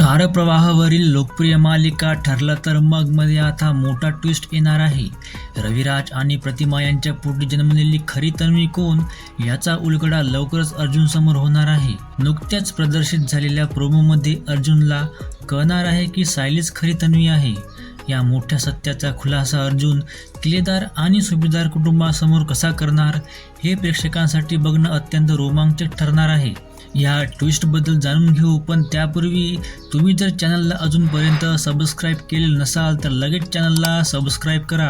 तारप्रवाहावरील लोकप्रिय मालिका ठरलं तर मगमध्ये आता मोठा ट्विस्ट येणार आहे. रविराज आणि प्रतिमा यांच्या पोटी जन्मलेली खरी तन्वी कोण याचा उलगडा लवकरच अर्जुनसमोर होणार आहे. नुकत्याच प्रदर्शित झालेल्या प्रोमोमध्ये अर्जुनला कळणार आहे की सायलीच खरी तन्वी आहे. या मोठ्या सत्याचा खुलासा अर्जुन किल्लेदार आणि सुभेदार कुटुंबासमोर कसा करणार हे प्रेक्षकांसाठी बघणं अत्यंत रोमांचक ठरणार आहे. या ट्विस्टबद्दल जाणून घेऊ, पण त्यापूर्वी तुम्ही जर चॅनलला अजूनपर्यंत सबस्क्राईब केलेलं नसाल तर लगेच चॅनलला सबस्क्राईब करा,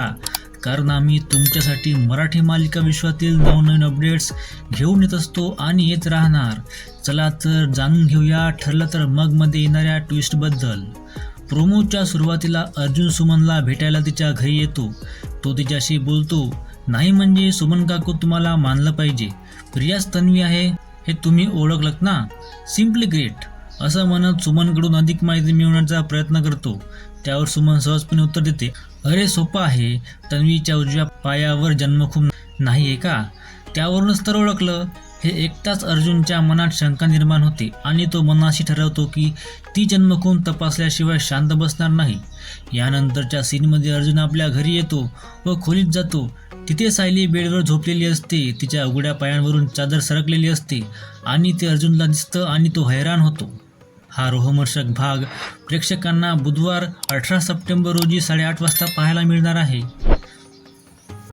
कारण आम्ही तुमच्यासाठी मराठी मालिका विश्वातील नवनवीन अपडेट्स घेऊन येत असतो आणि येत राहणार. चला तर जाणून घेऊया ठरलं तर मगमध्ये येणाऱ्या ट्विस्टबद्दल. प्रोमोच्या सुरुवातीला अर्जुन सुमनला भेटायला तिच्या घरी येतो. तो तिच्याशी बोलतो, नाही म्हणजे सुमन काकू, तुम्हाला मानलं पाहिजे, प्रियाच तन्वी आहे हे तुम्ही ओळखलत ना, सिम्पली ग्रेट, असं म्हणत सुमनकडून अधिक माहिती मिळवण्याचा प्रयत्न करतो. त्यावर सुमन सहजपणे उत्तर देते, अरे सोपं आहे, तन्वीच्या उजव्या पायावर जन्मखून नाही आहे का, त्यावरूनच तर ओळखलं. हे ऐकताच अर्जुनच्या मनात शंका निर्माण होते आणि तो मनाशी ठरवतो की ती जन्मखून तपासल्याशिवाय शांत बसणार नाही. यानंतरच्या सीनमध्ये अर्जुन आपल्या घरी येतो व खोलीत जातो. तिथे सायली बेडवर झोपलेली असते. तिच्या उघड्या पायांवरून चादर सरकलेली असते आणि ते अर्जुनला दिसतं आणि तो हैराण होतो. हा रोमहर्षक भाग प्रेक्षकांना बुधवार 18 सप्टेंबर रोजी 8:30 वाजता पाहायला मिळणार आहे.